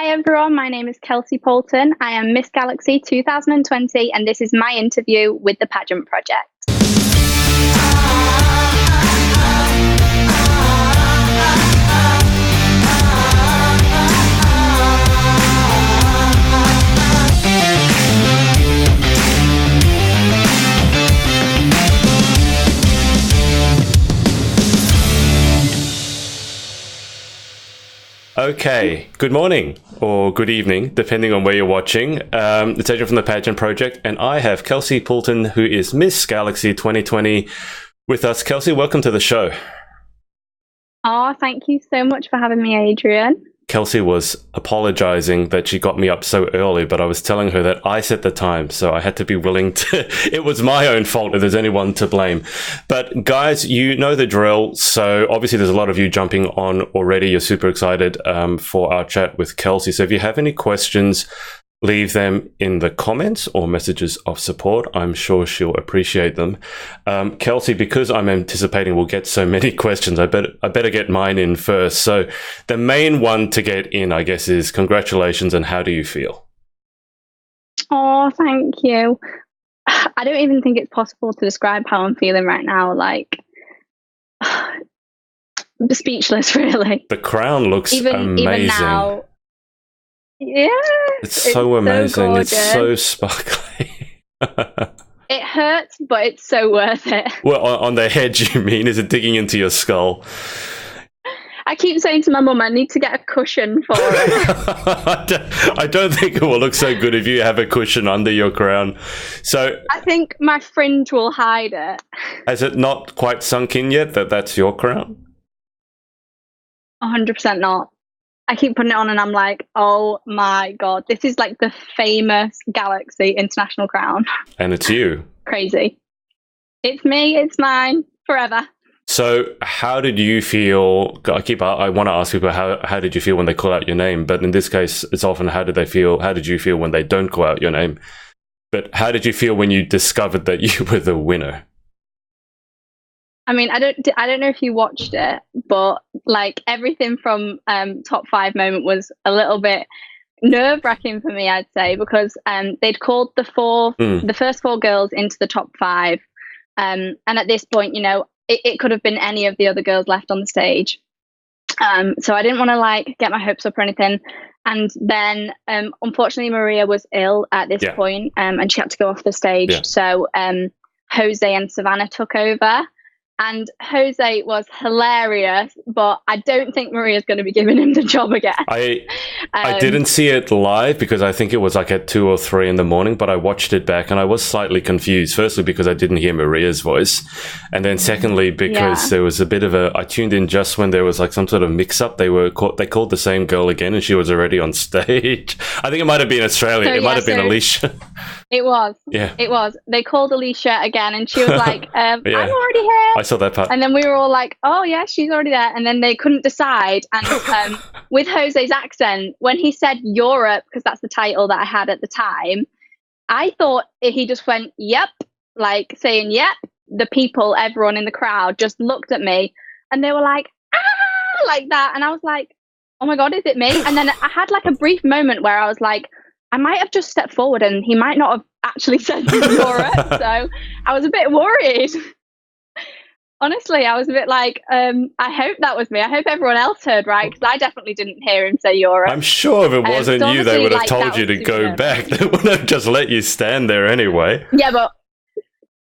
Hi everyone, my name is Kelsey Poulton. I am Miss Galaxy 2020 and this is my interview with the Pageant Project. Okay, good morning or good evening, depending on where you're watching. It's Adrian from the Pageant Project, and I have Kelsey Poulton, who is Miss Galaxy 2020, with us. Kelsey, welcome to the show. Oh, thank you so much for having me, Adrian. Kelsey was apologizing that she got me up so early, but I was telling her that I set the time, so I had to be willing to... It was my own fault if there's anyone to blame. But guys, you know the drill, so obviously there's a lot of you jumping on already. You're super excited for our chat with Kelsey. So if you have any questions, leave them in the comments or messages of support. I'm sure she'll appreciate them. Kelsey, because I'm anticipating we'll get so many questions, I better get mine in first. So the main one to get in, I guess, is congratulations and how do you feel? Oh, thank you. I don't even think it's possible to describe how I'm feeling right now. Like, speechless, really. The crown looks amazing. Even now. Yeah, it's so amazing. So it's so sparkly. It hurts, but it's so worth it. Well, on the head, you mean? Is it digging into your skull? I keep saying to my mum, I need to get a cushion for it. I don't think it will look so good if you have a cushion under your crown. So I think my fringe will hide it. Has it not quite sunk in yet that that's your crown? 100% not. I keep putting it on and I'm like, oh my God, this is like the famous Galaxy International crown. And it's you. Crazy. It's me, it's mine, forever. So how did you feel? I want to ask people how did you feel when they call out your name? But in this case, it's often how did you feel when they don't call out your name? But how did you feel when you discovered that you were the winner? I mean, I don't know if you watched it, but like everything from top 5 moment was a little bit nerve-wracking for me, I'd say, because they'd called the first 4 girls into the top 5, and at this point, you know, it could have been any of the other girls left on the stage. So I didn't want to like get my hopes up or anything. And then unfortunately, Maria was ill at this point, and she had to go off the stage. Yeah. So Jose and Savannah took over. And Jose was hilarious, but I don't think Maria's going to be giving him the job again. I didn't see it live because I think it was like at 2 or 3 in the morning, but I watched it back and I was slightly confused. Firstly, because I didn't hear Maria's voice. And then secondly, because there was a bit of I tuned in just when there was like some sort of mix up. They called the same girl again and she was already on stage. I think it might have been Australia. It might have been Alicia. It was. Yeah. It was. They called Alicia again and she was like, I'm already here. I saw that part. And then we were all like, oh, yeah, she's already there. And then they couldn't decide. And with Jose's accent, when he said Europe, because that's the title that I had at the time, I thought he just went, yep, like saying, yep. The people, everyone in the crowd just looked at me and they were like, ah, like that. And I was like, oh, my God, is it me? And then I had like a brief moment where I was like, I might have just stepped forward and he might not have actually said Europe. So I was a bit worried. Honestly, I was a bit like, I hope that was me. I hope everyone else heard right, because I definitely didn't hear him say Europe. I'm sure if it wasn't you, they would have told you to go back. They wouldn't have just let you stand there anyway. Yeah, but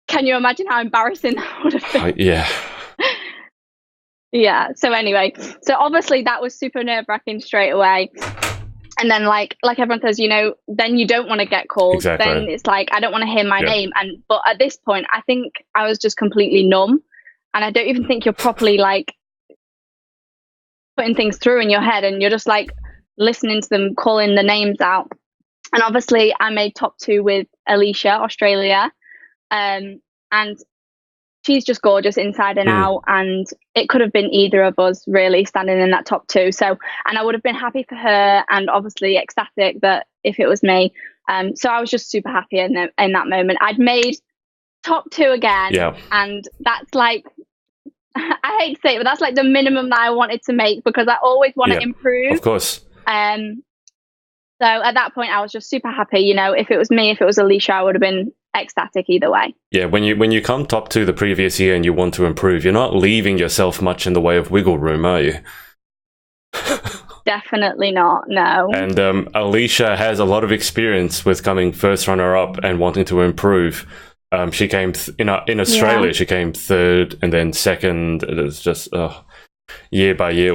can you imagine how embarrassing that would have been? Yeah. Yeah, so anyway. So obviously that was super nerve-wracking straight away. And then like everyone says, you know, then you don't want to get called. Exactly. Then it's like, I don't want to hear my name. But at this point, I think I was just completely numb. And I don't even think you're properly like putting things through in your head and you're just like listening to them calling the names out. And obviously I made top 2 with Alicia, Australia. And she's just gorgeous inside and out. And it could have been either of us really standing in that top 2. So, and I would have been happy for her and obviously ecstatic that if it was me. So I was just super happy in that moment. I'd made top 2 again. Yeah. And that's like, I hate to say it, but that's like the minimum that I wanted to make because I always want to improve. Of course. So at that point, I was just super happy. You know, if it was me, if it was Alicia, I would have been ecstatic either way. Yeah, when you come top 2 the previous year and you want to improve, you're not leaving yourself much in the way of wiggle room, are you? Definitely not, no. And Alicia has a lot of experience with coming first runner-up and wanting to improve. She came in Australia. She came 3rd and then 2nd. It was just year by year.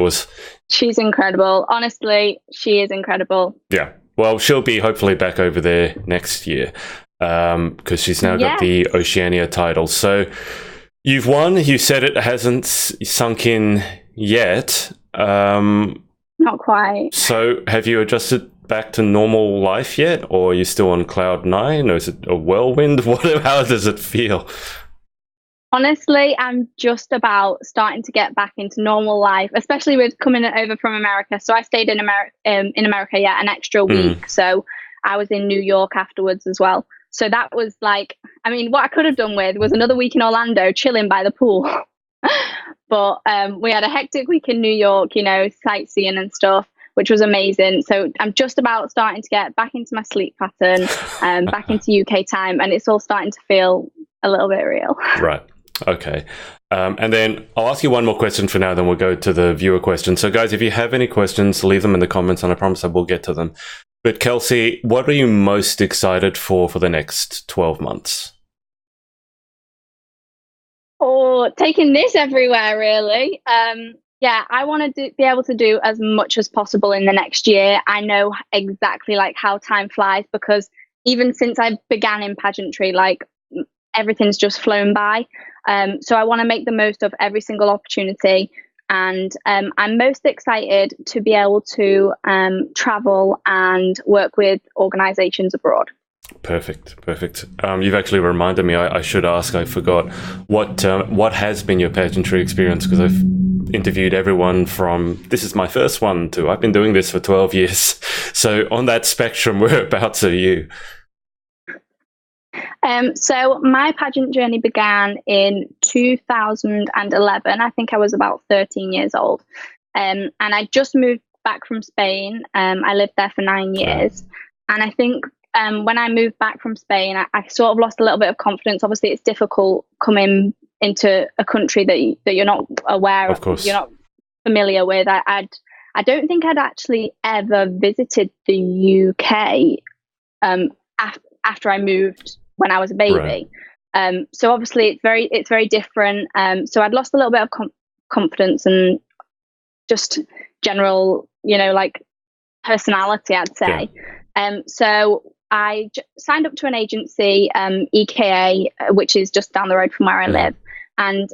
She's incredible. Honestly, she is incredible. Yeah. Well, she'll be hopefully back over there next year because she's now got the Oceania title. So you've won. You said it hasn't sunk in yet. Not quite. So have you adjusted back to normal life yet, or are you still on cloud 9, or is it a whirlwind? How does it feel? Honestly, I'm just about starting to get back into normal life, especially with coming over from America. So I stayed in America, an extra week. So I was in New York afterwards as well. So that was like, I mean, what I could have done with was another week in Orlando, chilling by the pool. But we had a hectic week in New York, you know, sightseeing and stuff, which was amazing. So I'm just about starting to get back into my sleep pattern, back into UK time, and it's all starting to feel a little bit real. Right. Okay. And then I'll ask you one more question for now, then we'll go to the viewer questions. So guys, if you have any questions, leave them in the comments and I promise I will get to them. But Kelsey, what are you most excited for the next 12 months? Or taking this everywhere, really. I want to be able to do as much as possible in the next year. I know exactly like how time flies, because even since I began in pageantry, like everything's just flown by. So I want to make the most of every single opportunity. And I'm most excited to be able to travel and work with organizations abroad. Perfect. You've actually reminded me, I should ask, I forgot, what has been your pageantry experience? Because I've interviewed everyone from, this is my first one, to I've been doing this for 12 years. So on that spectrum, whereabouts are you? So my pageant journey began in 2011. I think I was about 13 years old. And I just moved back from Spain. I lived there for 9 years. And I think when I moved back from Spain, I sort of lost a little bit of confidence. Obviously, it's difficult coming into a country that you're not aware of, you're not familiar with. I don't think I'd actually ever visited the UK after I moved when I was a baby. Right. So obviously it's very different. So I'd lost a little bit of confidence and just general, like personality, I'd say. Yeah. So I signed up to an agency, EKA, which is just down the road from where I live. And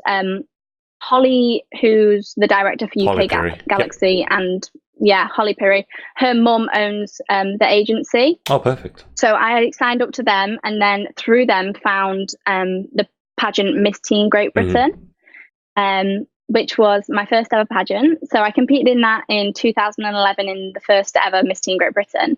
Holly, who's the director for UK Galaxy, and Holly Pirrie, her mum owns the agency. Oh, perfect. So I signed up to them, and then through them found the pageant Miss Teen Great Britain, which was my first ever pageant. So I competed in that in 2011 in the first ever Miss Teen Great Britain.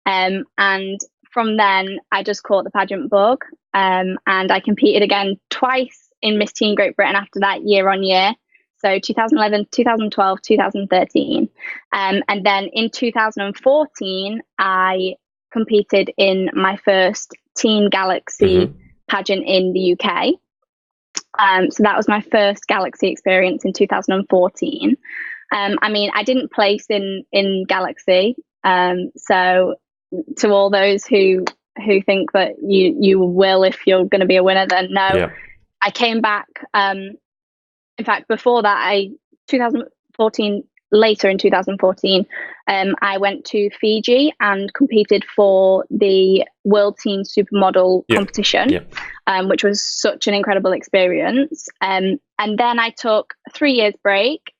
And from then I just caught the pageant bug, and I competed again twice in Miss Teen Great Britain after that, year on year. So 2011, 2012, 2013. And then in 2014, I competed in my first Teen Galaxy pageant in the UK. So that was my first Galaxy experience in 2014. I mean, I didn't place in Galaxy. So to all those who think that you will if you're going to be a winner, then no. Yeah. I came back. In fact, before that, 2014, later in 2014, I went to Fiji and competed for the World Teen Supermodel competition, which was such an incredible experience. And then I took 3 years break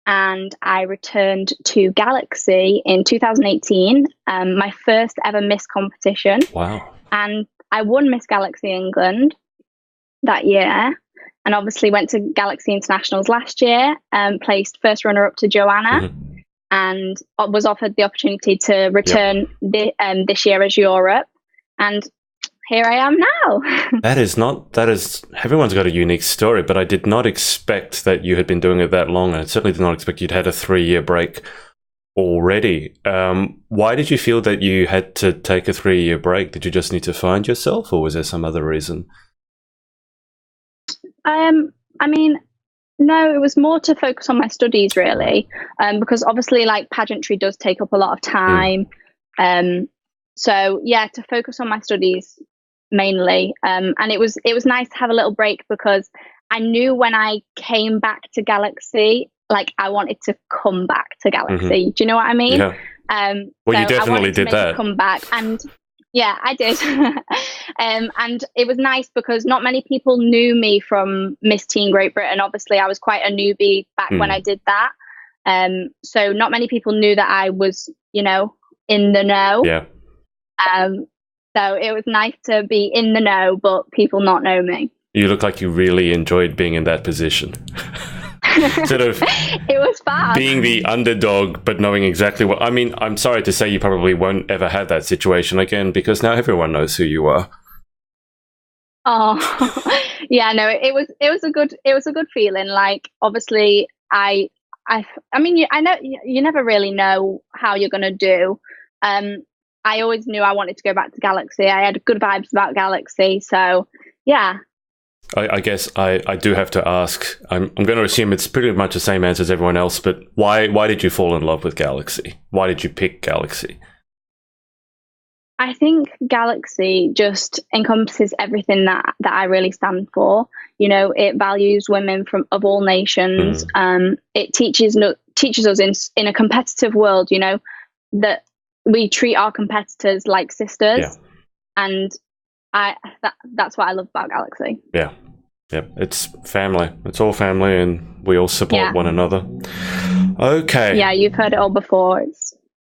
and I returned to Galaxy in 2018, my first ever Miss competition. Wow. And I won Miss Galaxy England that year, and obviously went to Galaxy Internationals last year, placed first runner-up to Joanna, and was offered the opportunity to return this year as Europe, and here I am now. That is everyone's got a unique story, but I did not expect that you had been doing it that long, and I certainly did not expect you'd had a 3 year break already. Why did you feel that you had to take a 3-year break? Did you just need to find yourself, or was there some other reason? I mean, no, it was more to focus on my studies, really, because obviously, like, pageantry does take up a lot of time. So yeah, to focus on my studies mainly. And it was nice to have a little break, because I knew when I came back to Galaxy, like, I wanted to come back to Galaxy. Do you know what I mean? Yeah. Well, so you definitely did that. Come back, and yeah, I did. And it was nice because not many people knew me from Miss Teen Great Britain. Obviously, I was quite a newbie back when I did that. So not many people knew that I was, you know, in the know. Yeah. So it was nice to be in the know, but people not know me. You look like you really enjoyed being in that position. Sort of it was fun. Being the underdog, but knowing exactly what... I mean, I'm sorry to say you probably won't ever have that situation again, because now everyone knows who you are. Oh, yeah, no, it was a good feeling. Like, obviously, I mean, I know you never really know how you're going to do. I always knew I wanted to go back to Galaxy. I had good vibes about Galaxy. So, yeah. I guess I do have to ask. I'm going to assume it's pretty much the same answer as everyone else, but why did you fall in love with Galaxy? Why did you pick Galaxy? I think Galaxy just encompasses everything that I really stand for. You know, it values women of all nations. It teaches us in a competitive world, you know, that we treat our competitors like sisters. Yeah. And that's what I love about Galaxy. Yeah. It's family. It's all family, and we all support one another. Okay. Yeah, you've heard it all before.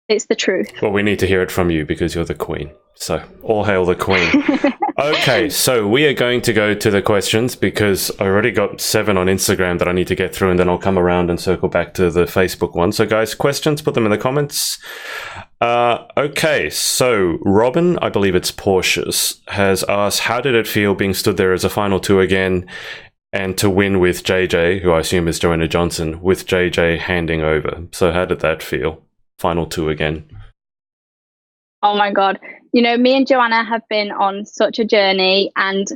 It's the truth. Well, we need to hear it from you because you're the queen. So, all hail the queen. Okay, so we are going to go to the questions because I already got 7 on Instagram that I need to get through, and then I'll come around and circle back to the Facebook one. So, guys, questions, put them in the comments. Okay, so Robin, I believe it's Porsche's, has asked, how did it feel being stood there as a final 2 again and to win with JJ, who I assume is Joanna Johnson, with JJ handing over? So how did that feel? Final 2 again. Oh my God. You know, me and Joanna have been on such a journey, and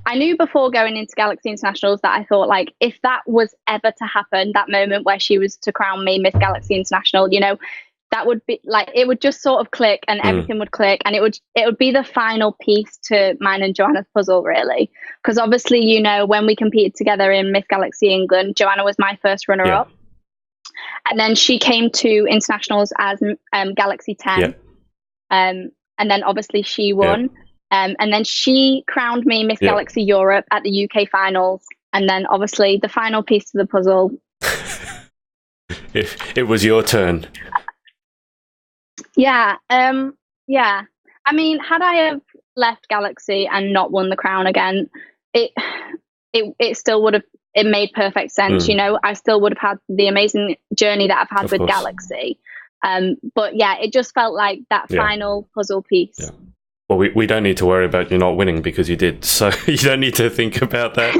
I knew before going into Galaxy Internationals that I thought, like, if that was ever to happen, that moment where she was to crown me Miss Galaxy International, you know, that would be like, it would just sort of click and everything would click, and it would be the final piece to mine and Joanna's puzzle, really. Because obviously, you know, when we competed together in Miss Galaxy England, Joanna was my first runner-up. And then she came to internationals as Galaxy 10. And then obviously she won. And then she crowned me Miss Galaxy Europe at the UK finals. And then obviously the final piece to the puzzle. It was your turn. Yeah. Yeah. I mean, had I have left Galaxy and not won the crown again, it still would have, it made perfect sense. You know, I still would have had the amazing journey that I've had with Galaxy. But yeah, it just felt like that final puzzle piece. Yeah. Well, we don't need to worry about you not winning because you did. So you don't need to think about that.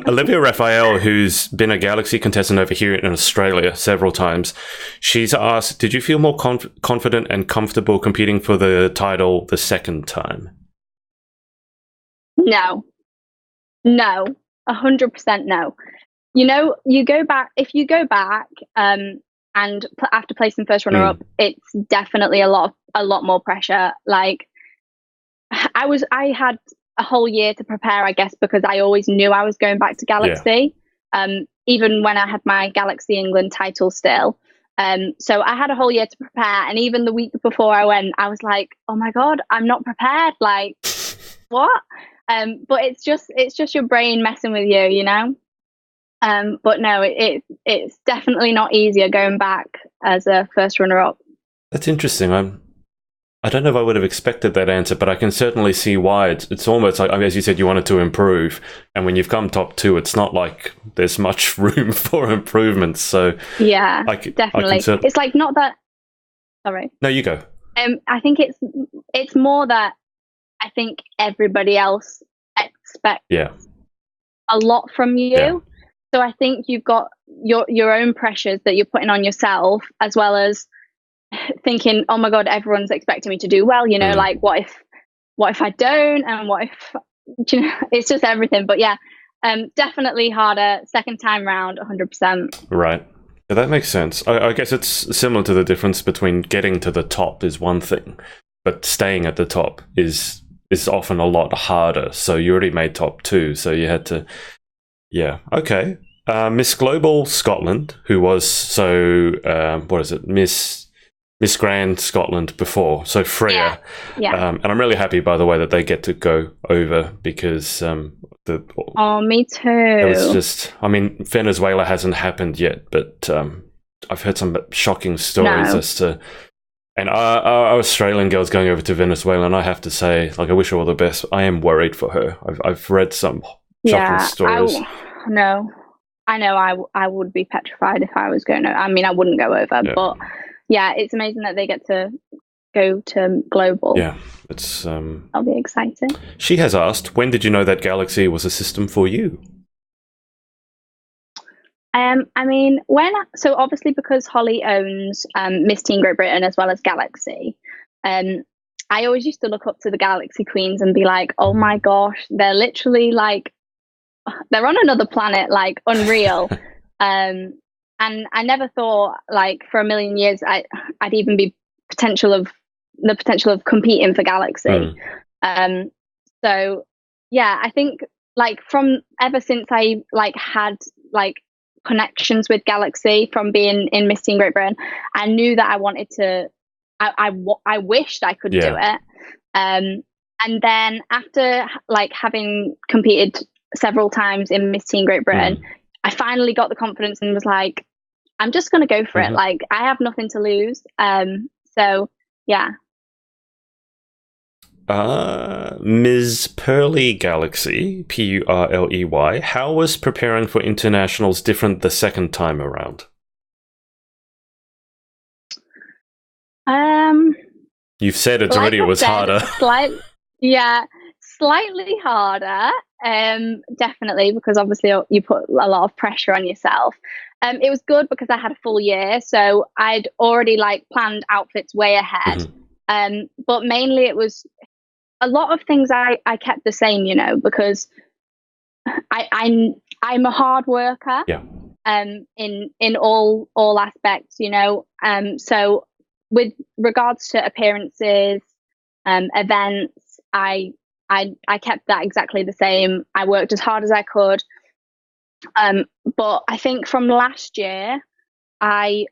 Olivia Raphael, who's been a Galaxy contestant over here in Australia several times, she's asked, did you feel more confident and comfortable competing for the title the second time? No, 100% no. You know, if you go back, and after placing first runner-up, it's definitely a lot more pressure. Like, I had a whole year to prepare, I guess, because I always knew I was going back to Galaxy, even when I had my Galaxy England title still. So I had a whole year to prepare, and even the week before I went, I was like, oh my God, I'm not prepared. Like, what? But it's just your brain messing with you, you know? But no, it's definitely not easier going back as a first runner-up. That's interesting. I don't know if I would have expected that answer, but I can certainly see why. It's almost like, as you said, you wanted to improve, and when you've come top 2, it's not like there's much room for improvements. So yeah, definitely. It's like not that. Sorry. No, you go. I think it's more that I think everybody else expects a lot from you. Yeah. So I think you've got your own pressures that you're putting on yourself, as well as thinking, oh my God, everyone's expecting me to do well. You know, like what if I don't, and what if, you know, it's just everything. But yeah, definitely harder second time round, 100%. Right. Yeah, that makes sense. I guess it's similar to the difference between getting to the top is one thing, but staying at the top is often a lot harder. So you already made top 2, so you had to, yeah. Okay. Miss Global Scotland, who was, what is it? Miss Grand Scotland before, so Freya. Yeah. And I'm really happy, by the way, that they get to go over, because oh, me too. It was just, I mean, Venezuela hasn't happened yet, but I've heard some shocking stories as to, and our Australian girl's going over to Venezuela, and I have to say, like, I wish her all the best. I am worried for her. I've read some shocking stories. I know I would be petrified if I was going over. I mean, I wouldn't go over, but yeah, it's amazing that they get to go to global. Yeah, it's that'll be exciting. She has asked, when did you know that Galaxy was a system for you? I mean, so obviously because Holly owns Miss Teen Great Britain as well as Galaxy, I always used to look up to the Galaxy Queens and be like, oh my gosh, they're literally like, they're on another planet, like unreal. And I never thought, like, for a million years I'd even be the potential of competing for Galaxy. So yeah, I think, like, from ever since I like had like connections with Galaxy from being in Miss Teen Great Britain, I knew that I wanted to. I wished I could do it. And then after like having competed several times in Miss Teen Great Britain, I finally got the confidence and was like, I'm just going to go for it. Like, I have nothing to lose. So yeah. Ms. Pearly Galaxy, Purley, how was preparing for internationals different the second time around? You've said it already, it was harder. Slightly harder. Definitely, because obviously you put a lot of pressure on yourself. It was good because I had a full year, so I'd already like planned outfits way ahead. But mainly it was a lot of things I kept the same, you know, because I'm a hard worker. In all aspects, you know. So with regards to appearances, events, I kept that exactly the same. I worked as hard as I could. But I think from last year, I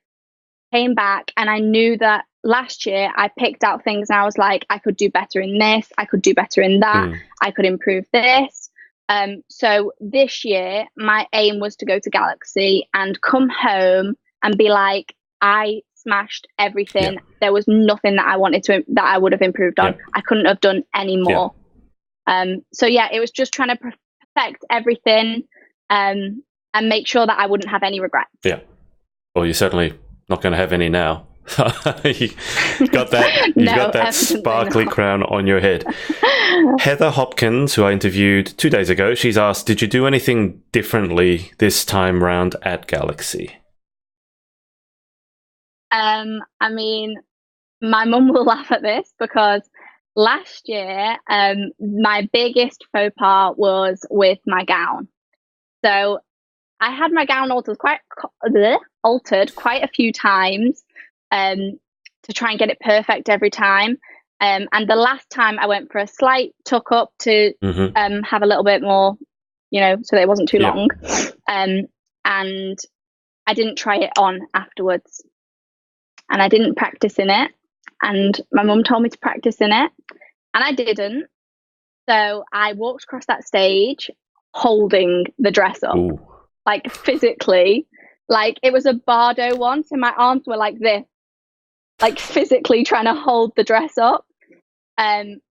came back and I knew that last year I picked out things and I was like, I could do better in this, I could do better in that, I could improve this. So this year, my aim was to go to Galaxy and come home and be like, I smashed everything. There was nothing that I would have improved on. I couldn't have done any more. So yeah, it was just trying to perfect everything and make sure that I wouldn't have any regrets. Yeah. Well, you're certainly not going to have any now. You've got that sparkly crown on your head. Heather Hopkins, who I interviewed 2 days ago, she's asked, did you do anything differently this time round at Galaxy? I mean, my mum will laugh at this because last year, my biggest faux pas was with my gown. So I had my gown altered quite a few times to try and get it perfect every time. And the last time I went for a slight tuck up to have a little bit more, you know, so that it wasn't too long. And I didn't try it on afterwards. And I didn't practice in it. And my mum told me to practice in it. And I didn't. So I walked across that stage holding the dress up. Ooh. Like physically. Like it was a Bardo one. So my arms were like this. Like physically trying to hold the dress up. And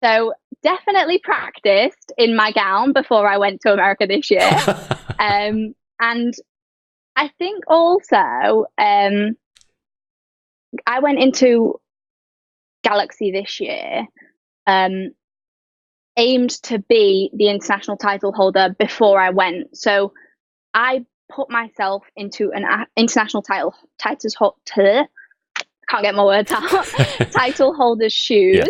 so definitely practiced in my gown before I went to America this year. And I think also I went into Galaxy this year aimed to be the international title holder before I went. So I put myself into an international titles can't get my words out. Title holder's shoes.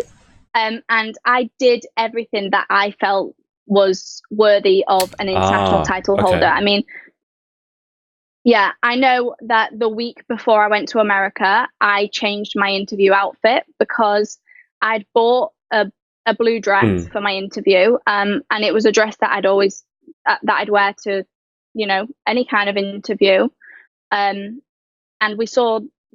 Yeah. And I did everything that I felt was worthy of an international title holder. I mean, yeah, I know that the week before I went to America, I changed my interview outfit because I'd bought a blue dress for my interview. And it was a dress that I'd wear to, any kind of interview. And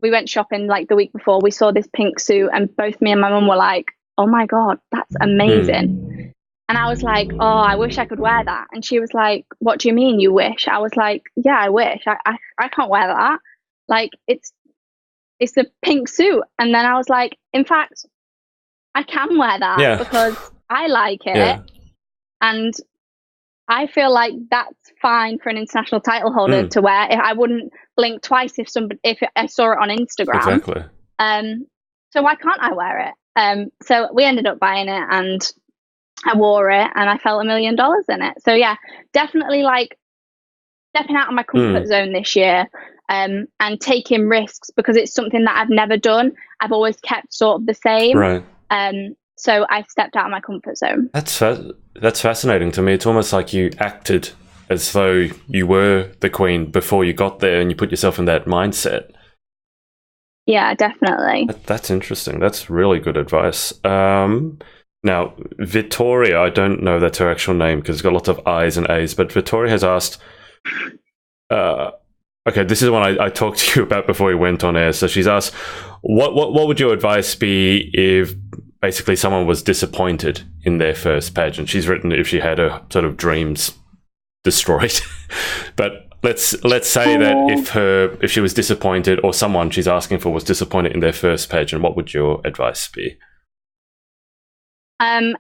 we went shopping like the week before. We saw this pink suit, and both me and my mum were like, "Oh my God, that's amazing." And I was like, "Oh, I wish I could wear that." And she was like, "What do you mean you wish?" I was like, "Yeah, I wish. I can't wear that. Like, it's a pink suit." And then I was like, "In fact, I can wear that because I like it." Yeah. And I feel like that's fine for an international title holder to wear. I wouldn't blink twice if I saw it on Instagram. Exactly. So why can't I wear it? So we ended up buying it, and I wore it, and I felt $1 million in it. So yeah, definitely like stepping out of my comfort zone this year, and taking risks because it's something that I've never done. I've always kept sort of the same. Right. So I stepped out of my comfort zone. That's fascinating to me. It's almost like you acted as though you were the queen before you got there, and you put yourself in that mindset. Yeah, definitely. That's interesting. That's really good advice. Now, Victoria, I don't know that's her actual name because it's got lots of I's and A's, but Victoria has asked, okay, this is one I talked to you about before we went on air. So she's asked, what would your advice be if basically someone was disappointed in their first pageant? She's written if she had her sort of dreams destroyed. But let's say that if she was disappointed, or someone she's asking for was disappointed in their first pageant, what would your advice be?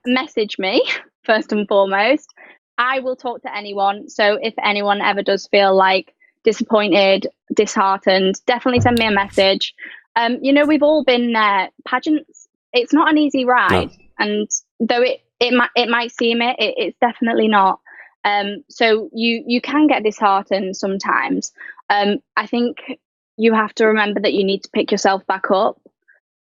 Message me first and foremost. I will talk to anyone. So if anyone ever does feel like disappointed, disheartened, definitely send me a message. We've all been there. Pageants, it's not an easy ride. No. And though it might seem it's definitely not. So you can get disheartened sometimes. I think you have to remember that you need to pick yourself back up.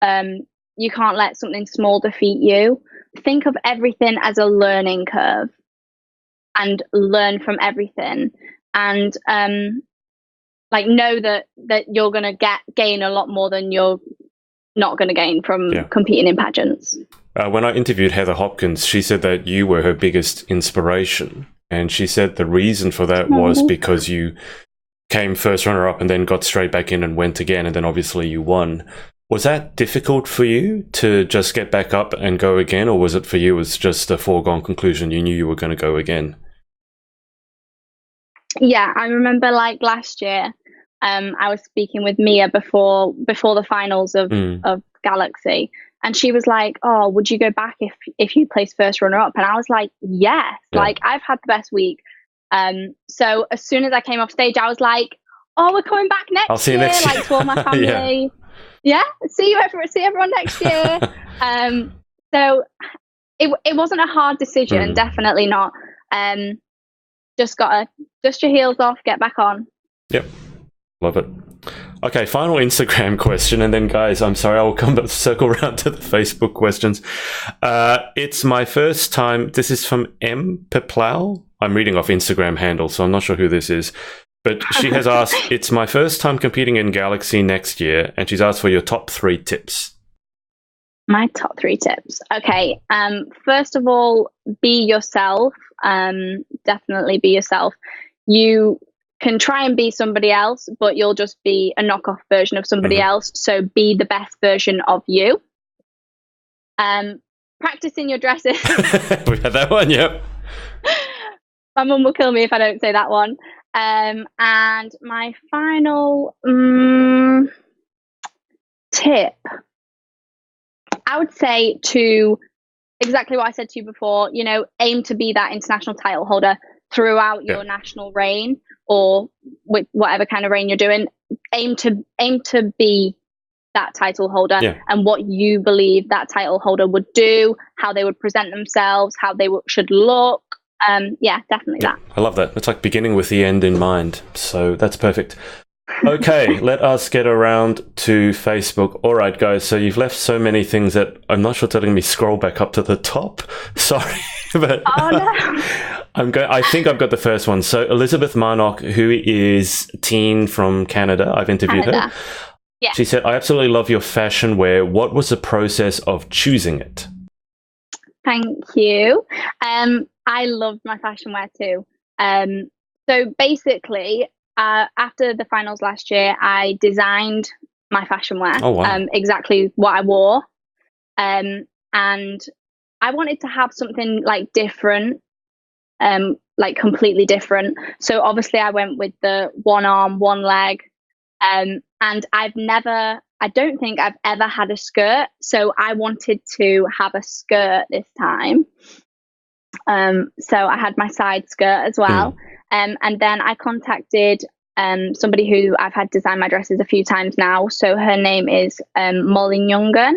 You can't let something small defeat you. Think of everything as a learning curve and learn from everything. And know that you're going to gain a lot more than you're not going to gain from competing in pageants. When I interviewed Heather Hopkins, she said that you were her biggest inspiration. And she said the reason for that was because you came first runner-up and then got straight back in and went again, and then obviously you won. Was that difficult for you to just get back up and go again, or was it for you was just a foregone conclusion? You knew you were going to go again? Yeah, I remember like last year, I was speaking with Mia before the finals of Galaxy, and she was like, "Oh, would you go back if you placed first runner up?" And I was like, "Yes, like I've had the best week." So as soon as I came off stage, I was like, "Oh, we're coming back next year." I'll see you next year. Like to all my family. Yeah, see everyone next year. So it wasn't a hard decision, definitely not. Just gotta dust your heels off, get back on. Yep, love it. Okay, final Instagram question, and then guys, I'm sorry, I'll come back, circle around to the Facebook questions. It's my first time. This is from M. Peplau. I'm reading off Instagram handle, so I'm not sure who this is. But she has asked, it's my first time competing in Galaxy next year, and she's asked for your top 3 tips. My top 3 tips. Okay. First of all, be yourself. Definitely be yourself. You can try and be somebody else, but you'll just be a knockoff version of somebody else. So be the best version of you. Practice in your dresses. We had that one, yep. My mum will kill me if I don't say that one. And my final tip, I would say to exactly what I said to you before, aim to be that international title holder throughout your national reign, or with whatever kind of reign you're doing. Aim to be that title holder and what you believe that title holder would do, how they would present themselves, how they should look, Yeah, definitely that. I love that. It's like beginning with the end in mind. So that's perfect. Okay, let us get around to Facebook. All right, guys. So you've left so many things that I'm not sure it's letting me scroll back up to the top. Sorry, but oh no. I think I've got the first one. So Elizabeth Marnock, who is teen from Canada, I've interviewed her. Yeah. She said, "I absolutely love your fashion wear. What was the process of choosing it?" Thank you. I loved my fashion wear too. So basically, after the finals last year, I designed my fashion wear. Oh, wow. Exactly what I wore. And I wanted to have something like different, like completely different. So obviously I went with the one arm, one leg. And I don't think I've ever had a skirt. So I wanted to have a skirt this time. So I had my side skirt as well. And then I contacted somebody who I've had design my dresses a few times now. So her name is Molly Nyungen,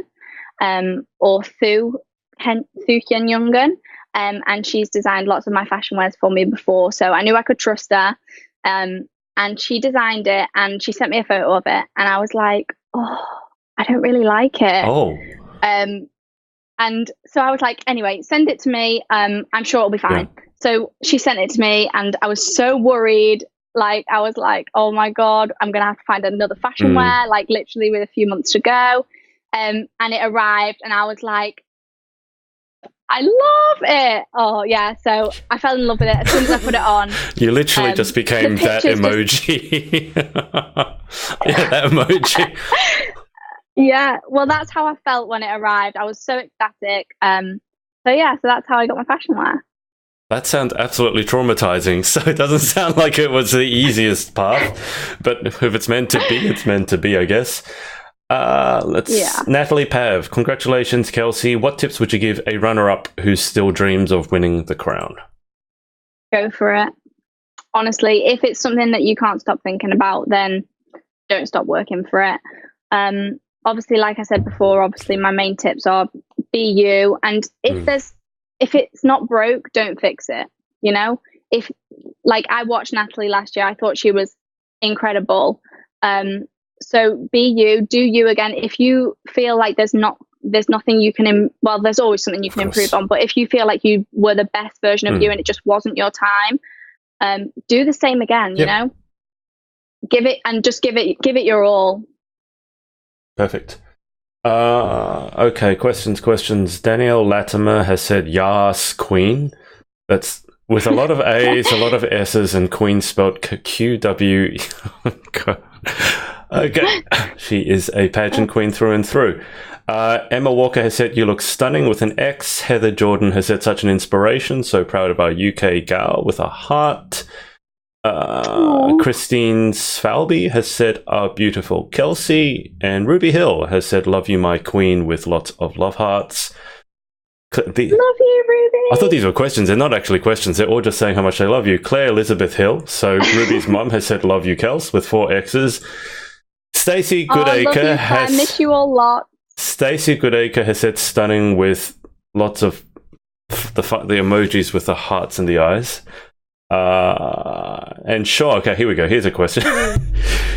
or Thu Hyun Nyungen. And she's designed lots of my fashion wears for me before. So I knew I could trust her. And she designed it and she sent me a photo of it. And I was like, oh, I don't really like it. Oh. And so I was like, anyway, send it to me. I'm sure it'll be fine. Yeah. So she sent it to me and I was so worried. Like, I was like, oh my God, I'm going to have to find another fashion wear, like literally with a few months to go. And it arrived and I was like, I love it. Oh yeah. So I fell in love with it as soon as I put it on. You literally just became that emoji. Yeah, that emoji. Yeah. Well, that's how I felt when it arrived. I was so ecstatic. So that's how I got my fashion wear. That sounds absolutely traumatizing. So it doesn't sound like it was the easiest path, but if it's meant to be, it's meant to be, I guess. Natalie Pav, congratulations, Kelsey. What tips would you give a runner-up who still dreams of winning the crown? Go for it. Honestly, if it's something that you can't stop thinking about, then don't stop working for it. Obviously, like I said before, my main tips are be you. And if it's not broke, don't fix it. You know, if like I watched Natalie last year, I thought she was incredible. So be you, do you again. If you feel like there's nothing you can, there's always something you can improve on. But if you feel like you were the best version of you and it just wasn't your time, do the same again. You know, give it your all. Perfect. Okay. Questions. Danielle Latimer has said, "Yas, Queen." That's with a lot of A's, a lot of S's, and Queen spelled QW. Okay, she is a pageant queen through and through. Emma Walker has said, "You look stunning" with an X. Heather Jordan has said, "Such an inspiration. So proud of our UK gal" with a heart. Christine Svalby has said, "Beautiful Kelsey." And Ruby Hill has said, "Love you, my queen," with lots of love hearts. Love you, Ruby. I thought these were questions. They're not actually questions. They're all just saying how much they love you. Claire Elizabeth Hill. So Ruby's mum has said, "Love you, Kels," with 4 X's. Stacey Goodacre I miss you all lot. Stacey Goodacre has said, "Stunning," with lots of the emojis with the hearts and the eyes. And Sean, okay, here we go. Here's a question.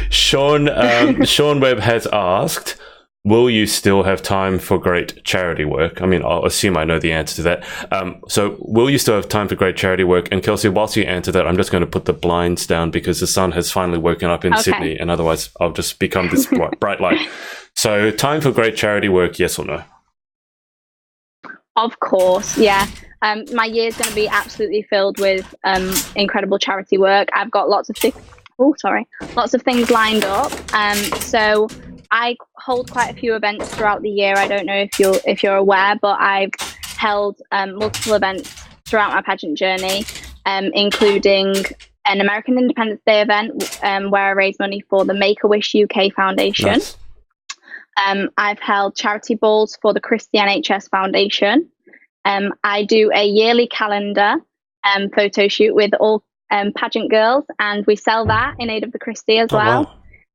Sean Webb has asked, "Will you still have time for great charity work?" I mean, I'll assume I know the answer to that. So will you still have time for great charity work? And Kelsey, whilst you answer that, I'm just going to put the blinds down because the sun has finally woken up in Sydney, and otherwise I'll just become this bright light. So time for great charity work, yes or no? Of course, yeah. My year's going to be absolutely filled with incredible charity work. I've got lots of things lined up. So I hold quite a few events throughout the year. I don't know if you're aware, but I've held multiple events throughout my pageant journey, including an American Independence Day event where I raise money for the Make-A-Wish UK Foundation. Nice. I've held charity balls for the Christie NHS Foundation. I do a yearly calendar photo shoot with all pageant girls, and we sell that in aid of the Christie as well.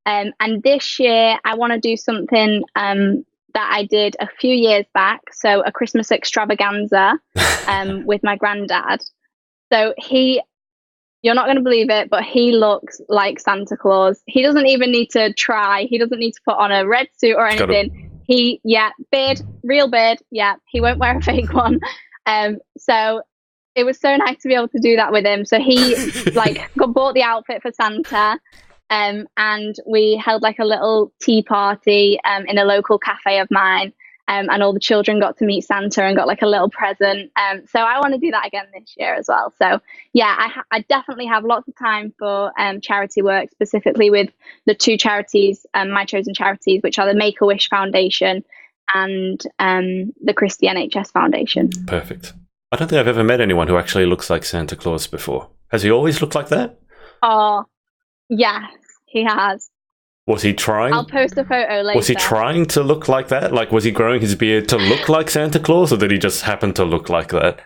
Wow. And this year I want to do something that I did a few years back. So a Christmas extravaganza with my granddad. So you're not going to believe it, but he looks like Santa Claus. He doesn't even need to try. He doesn't need to put on a red suit or anything. Beard, real beard. Yeah, he won't wear a fake one. So it was so nice to be able to do that with him. So he bought the outfit for Santa. And we held like a little tea party in a local cafe of mine. And all the children got to meet Santa and got like a little present. So I want to do that again this year as well. So yeah, I definitely have lots of time for charity work, specifically with the two charities, my chosen charities, which are the Make-A-Wish Foundation and the Christie NHS Foundation. Perfect. I don't think I've ever met anyone who actually looks like Santa Claus before. Has he always looked like that? Oh, yes, he has. Was he trying? I'll post a photo later. Was he trying to look like that? Like, was he growing his beard to look like Santa Claus, or did he just happen to look like that?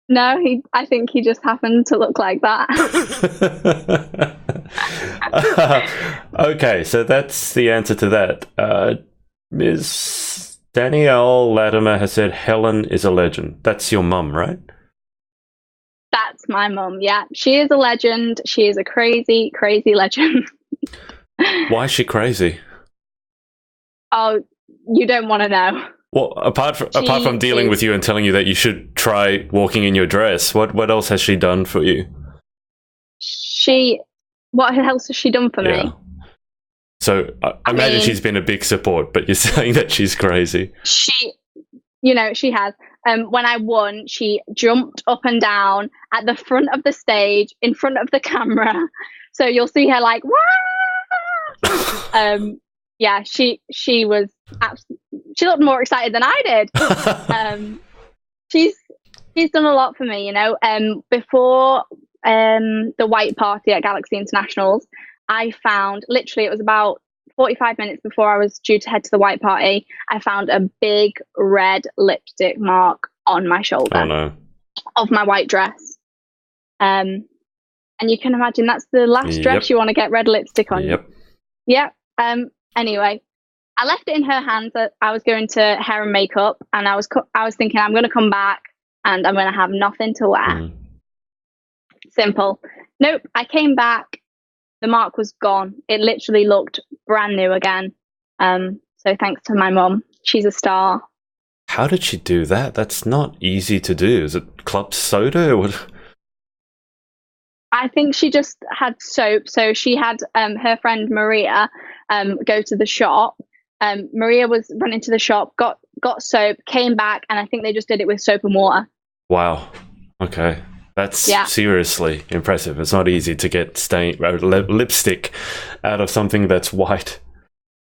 No, I think he just happened to look like that. Okay, so that's the answer to that. Ms. Danielle Latimer has said Helen is a legend. That's your mum, right? That's my mum, yeah. She is a legend. She is a crazy, crazy legend. Why is she crazy? Oh, you don't want to know. Well, apart from dealing with you and telling you that you should try walking in your dress, what else has she done for you? What else has she done for me? So I imagine she's been a big support, but you're saying that she's crazy. She has. When I won, she jumped up and down at the front of the stage, in front of the camera. So you'll see her like, wah! Yeah, she was she looked more excited than I did. She's done a lot for me, you know. Before the white party at Galaxy Internationals, I found, literally it was about 45 minutes before I was due to head to the white party, I found a big red lipstick mark on my shoulder of my white dress. And you can imagine that's the last dress you want to get red lipstick on. Yep. Anyway, I left it in her hands. I was going to hair and makeup, and I was thinking I'm going to come back and I'm going to have nothing to wear. Simple. Nope. I came back. The mark was gone. It literally looked brand new again. So thanks to my mum. She's a star. How did she do that? That's not easy to do. Is it club soda? Or what? I think she just had soap. So she had her friend Maria go to the shop. Maria was running to the shop, got soap, came back, and I think they just did it with soap and water. Wow. Okay. That's seriously impressive. It's not easy to get lipstick out of something that's white.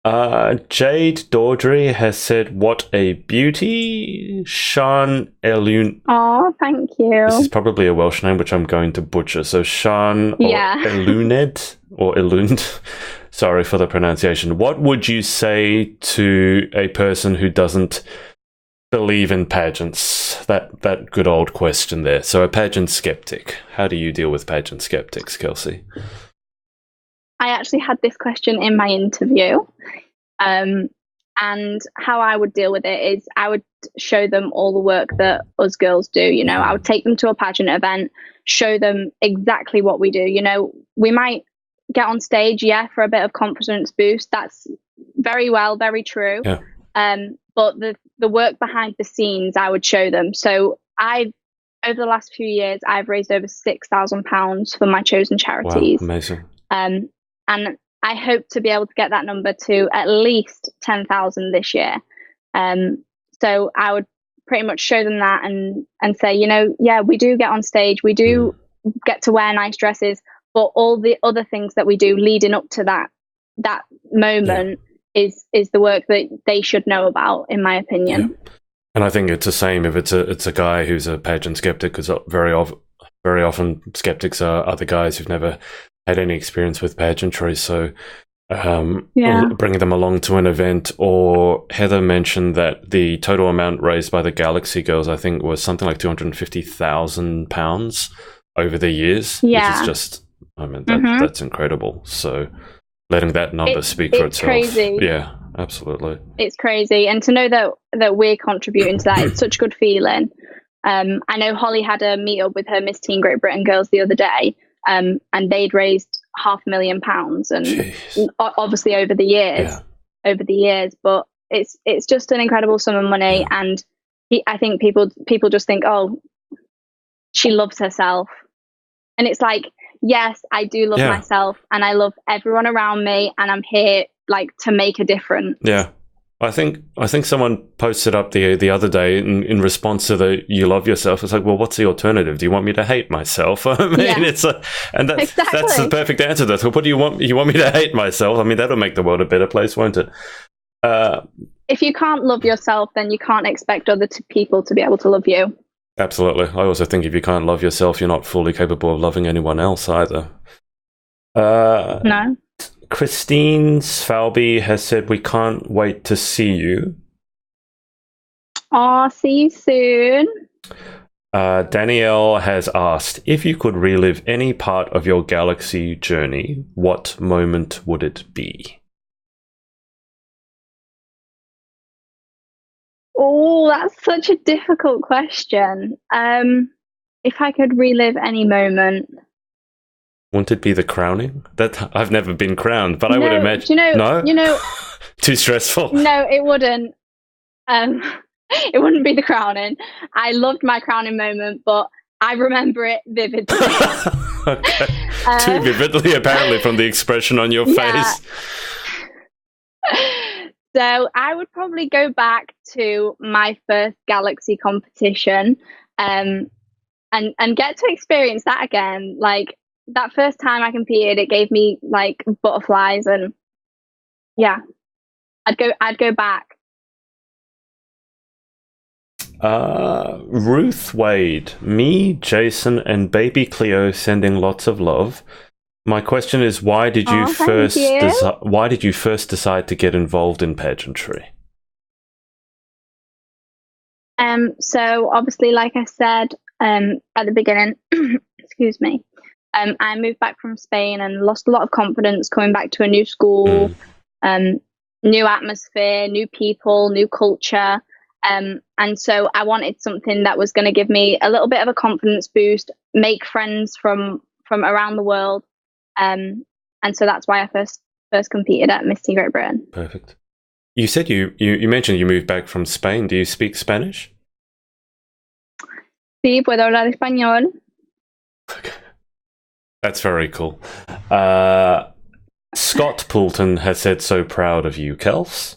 Jade Dordry has said, "What a beauty." Sean Elun. Oh, thank you. This is probably a Welsh name, which I'm going to butcher. So Sean Eluned or Elund. Sorry for the pronunciation. What would you say to a person who doesn't believe in pageants? That good old question there. So a pageant skeptic. How do you deal with pageant skeptics, Kelsey? I actually had this question in my interview. And how I would deal with it is I would show them all the work that us girls do. You know, I would take them to a pageant event, show them exactly what we do. You know, we might get on stage, for a bit of confidence boost. That's very true. Yeah. But the work behind the scenes, I would show them. So over the last few years, I've raised over £6,000 for my chosen charities. Wow, amazing. And I hope to be able to get that number to at least 10,000 this year. So I would pretty much show them that and say, you know, we do get on stage, we do get to wear nice dresses, but all the other things that we do leading up to that moment is the work that they should know about, in my opinion. Yeah. And I think it's the same if it's a guy who's a pageant skeptic, because very often skeptics are the guys who've never had any experience with pageantry. So bringing them along to an event, or Heather mentioned that the total amount raised by the Galaxy Girls, I think, was something like £250,000 over the years, which is just, I mean, that's incredible. So letting that number speak for itself. It's crazy. Yeah, absolutely. It's crazy. And to know that we're contributing to that, it's such a good feeling. I know Holly had a meet up with her Miss Teen Great Britain girls the other day, and they'd raised £500,000, and obviously over the years, but it's just an incredible sum of money. And I think people just think, oh, she loves herself, and it's like, yes, I do love myself, and I love everyone around me, and I'm here like to make a difference. Yeah. I think someone posted up the other day in response to the "you love yourself." It's like, well, what's the alternative? Do you want me to hate myself? I mean, it's and that's the perfect answer. That's what do you want? You want me to hate myself? I mean, that'll make the world a better place, won't it? If you can't love yourself, then you can't expect other people to be able to love you. Absolutely. I also think if you can't love yourself, you're not fully capable of loving anyone else either. No. Christine Falby has said, we can't wait to see you. Oh, see you soon. Danielle has asked, if you could relive any part of your galaxy journey, what moment would it be? Oh, that's such a difficult question. If I could relive any moment... Wouldn't it be the crowning? That I've never been crowned, but I would imagine. No, too stressful. No, it wouldn't. It wouldn't be the crowning. I loved my crowning moment, but I remember it vividly. Okay. Too vividly, apparently, from the expression on your face. So I would probably go back to my first Galaxy competition, and get to experience that again. Like, that first time I competed, it gave me like butterflies, and I'd go back. Ruth Wade, me, Jason, and baby Cleo sending lots of love. My question is, why did you first decide to get involved in pageantry? So obviously, like I said at the beginning, excuse me. I moved back from Spain and lost a lot of confidence coming back to a new school, new atmosphere, new people, new culture. And so I wanted something that was going to give me a little bit of a confidence boost, make friends from around the world. And so that's why I first competed at Miss Teen Great Britain. Perfect. You said you mentioned you moved back from Spain. Do you speak Spanish? Sí, puedo hablar español. Okay. That's very cool. Scott Poulton has said, so proud of you, Kels.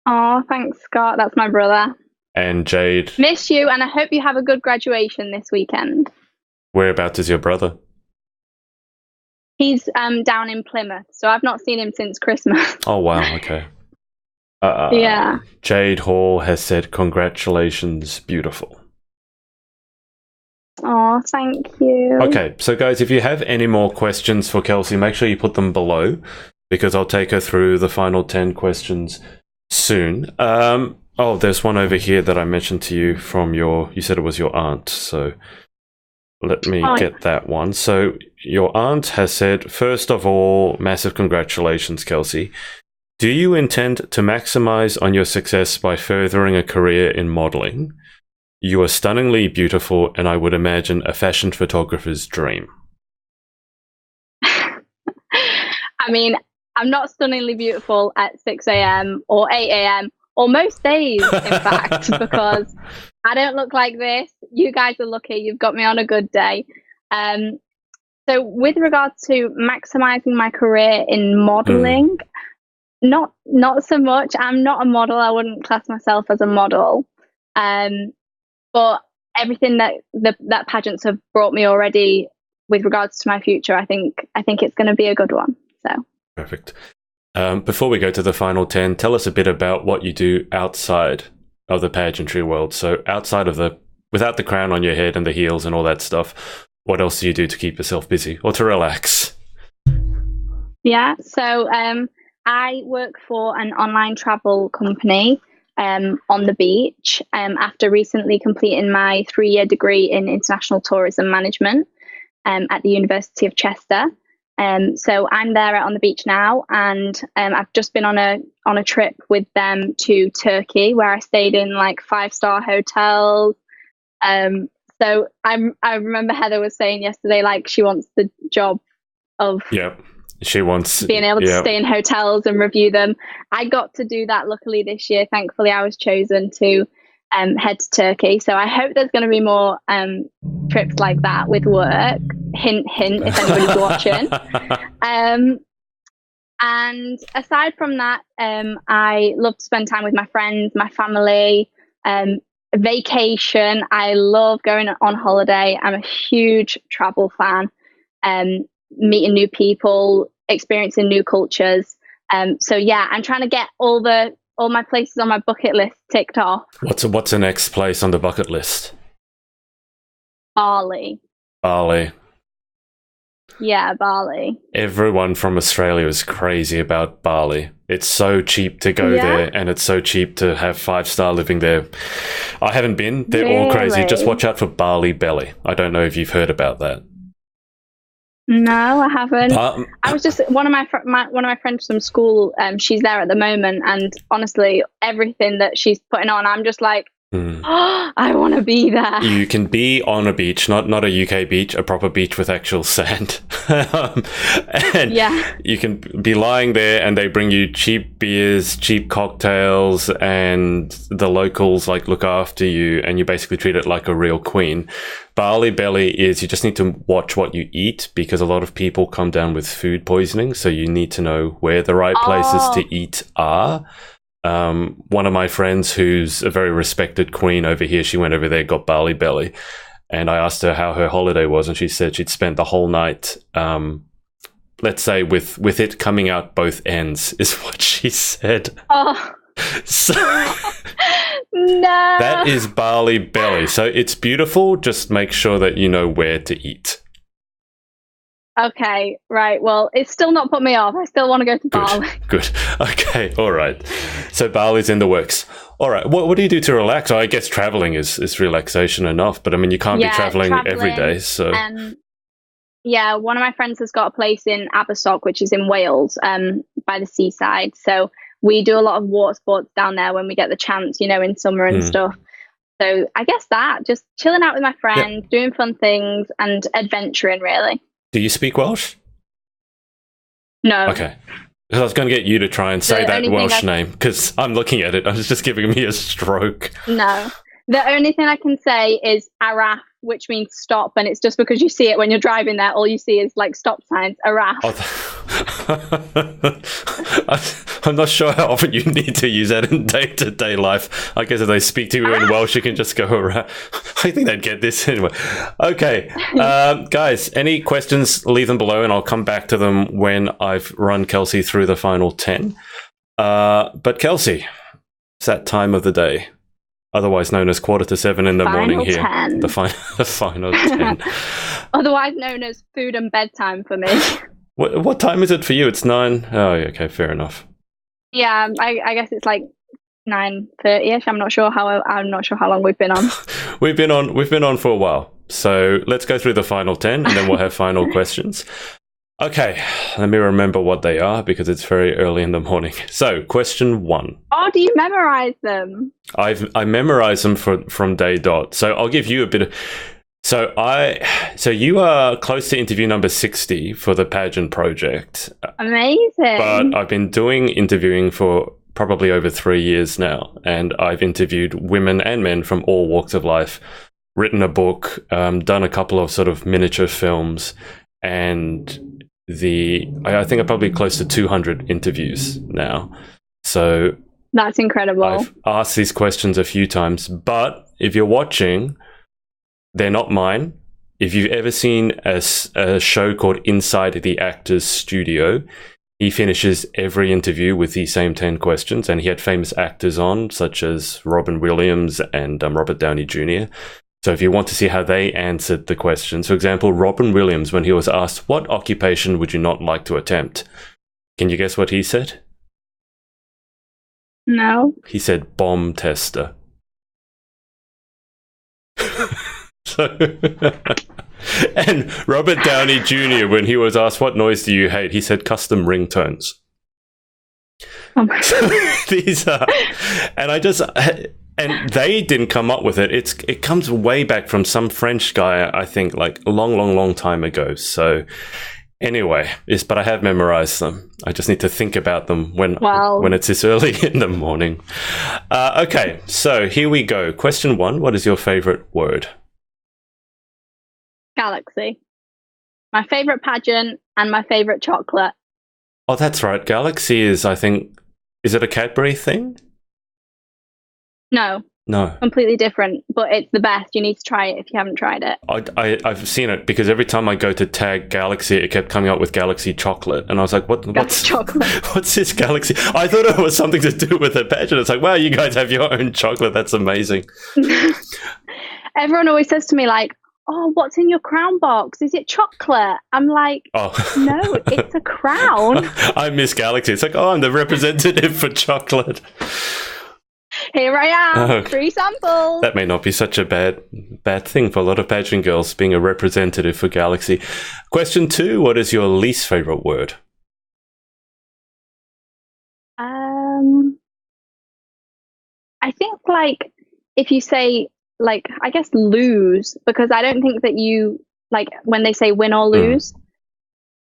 Oh, thanks, Scott. That's my brother. And Jade. Miss you, and I hope you have a good graduation this weekend. Whereabouts is your brother? He's down in Plymouth, so I've not seen him since Christmas. Oh, wow. Okay. Yeah. Jade Hall has said, congratulations, beautiful. Oh, thank you. Okay, so guys, if you have any more questions for Kelsey, make sure you put them below, because I'll take her through the final 10 questions soon. Oh, there's one over here that I mentioned to you from you said it was your aunt, so let me get that one. So your aunt has said, first of all, massive congratulations, Kelsey. Do you intend to maximize on your success by furthering a career in modeling? You are stunningly beautiful, and I would imagine a fashion photographer's dream. I mean, I'm not stunningly beautiful at 6 a.m. or 8 a.m. or most days, in fact, because I don't look like this. You guys are lucky. You've got me on a good day. So with regards to maximizing my career in modeling, not so much. I'm not a model. I wouldn't class myself as a model. But everything that pageants have brought me already with regards to my future, I think it's going to be a good one. So perfect. Before we go to the final 10, tell us a bit about what you do outside of the pageantry world. So outside of without the crown on your head and the heels and all that stuff, what else do you do to keep yourself busy or to relax? Yeah, so I work for an online travel company on the beach after recently completing my 3-year degree in international tourism management at the University of Chester. So I'm there on the beach now, and I've just been on a trip with them to Turkey, where I stayed in like 5-star hotels. So I remember Heather was saying yesterday, like she wants the job of she wants being able to stay in hotels and review them. I got to do that luckily this year. Thankfully, I was chosen to head to Turkey. So I hope there's going to be more trips like that with work. Hint, hint, if anybody's watching. And aside from that, I love to spend time with my friends, my family, vacation. I love going on holiday. I'm a huge travel fan. Meeting new people, experiencing new cultures. So yeah, I'm trying to get all my places on my bucket list ticked off. What's the next place on the bucket list? Bali. Yeah, Bali. Everyone from Australia is crazy about Bali. It's so cheap to go there, and it's so cheap to have 5-star living there. I haven't been. They're all crazy. Just watch out for Bali belly. I don't know if you've heard about that. No, I haven't. I was just one of my friends from school. She's there at the moment, and honestly, everything that she's putting on, I'm just like, I want to be there. You can be on a beach, not a UK beach, a proper beach with actual sand. And you can be lying there, and they bring you cheap beers, cheap cocktails, and the locals like look after you, and you basically treat it like a real queen. Bali belly is you just need to watch what you eat, because a lot of people come down with food poisoning, so you need to know where the right places to eat are. One of my friends, who's a very respected queen over here, she went over there, got Bali belly, and I asked her how her holiday was, and she said she'd spent the whole night, let's say with it coming out both ends, is what she said. So no, that is Bali belly. So it's beautiful. Just make sure that you know where to eat. Okay, right. Well, it's still not put me off. I still want to go to Bali. Good. Okay, all right. So Bali's in the works. All right. What do you do to relax? I guess traveling is relaxation enough, but I mean, you can't be traveling every day. So yeah, one of my friends has got a place in Abersoch, which is in Wales, by the seaside. So we do a lot of water sports down there when we get the chance, in summer and stuff. So I guess just chilling out with my friends, doing fun things, and adventuring, really. Do you speak Welsh? No. Okay. I was going to get you to try and say that Welsh name, because I'm looking at it. It's just giving me a stroke. No. The only thing I can say is araf, which means stop, and it's just because you see it when you're driving there. All you see is like stop signs, araf. I'm not sure how often you need to use that in day-to-day life. I guess if they speak to you in Welsh, you can just go around. I think they'd get this anyway. Okay, guys, any questions, leave them below, and I'll come back to them when I've run Kelsey through the final 10. But Kelsey, it's that time of the day, otherwise known as 6:45 in the morning here. 10. The final 10. Otherwise known as food and bedtime for me. What time is it for you? It's 9. Oh, okay, fair enough. Yeah, I guess it's like 9:30ish. I'm not sure how long we've been on. We've been on for a while. So let's go through the final 10, and then we'll have final questions. Okay, let me remember what they are, because it's very early in the morning. So, question 1. Oh, do you memorize them? I memorize them from day dot. So I'll give you a bit of... So you are close to interview number 60 for the pageant project. Amazing. But I've been doing interviewing for probably over 3 years now, and I've interviewed women and men from all walks of life, written a book, done a couple of sort of miniature films, and I think I'm probably close to 200 interviews now. So that's incredible. I've asked these questions a few times, but if you're watching, they're not mine. If you've ever seen a show called Inside the Actors Studio, he finishes every interview with the same 10 questions, and he had famous actors on, such as Robin Williams and Robert Downey Jr. So if you want to see how they answered the questions, for example, Robin Williams, when he was asked, what occupation would you not like to attempt? Can you guess what he said? No. He said bomb tester. And Robert Downey Jr., when he was asked, what noise do you hate? He said custom ringtones. Oh my God. These are, and and they didn't come up with it. It comes way back from some French guy, I think, like a long time ago. So anyway, but I have memorized them. I just need to think about them when it's this early in the morning. Okay, so here we go. Question 1, what is your favorite word? Galaxy. My favorite pageant and my favorite chocolate. Oh, that's right. Galaxy is, I think, is it a Cadbury thing? No. Completely different, but it's the best. You need to try it if you haven't tried it. I've seen it because every time I go to tag Galaxy, it kept coming up with Galaxy chocolate. And I was like, what's chocolate? What's this Galaxy? I thought it was something to do with the pageant. It's like, wow, you guys have your own chocolate. That's amazing. Everyone always says to me, like, oh, what's in your crown box? Is it chocolate? I'm like, no, it's a crown. I miss Galaxy. It's like, oh, I'm the representative for chocolate. Here I am, free samples. That may not be such a bad thing for a lot of pageant girls, being a representative for Galaxy. Question 2, what is your least favorite word? I think, like, if you say, like, I guess lose, because I don't think that you, like, when they say win or lose,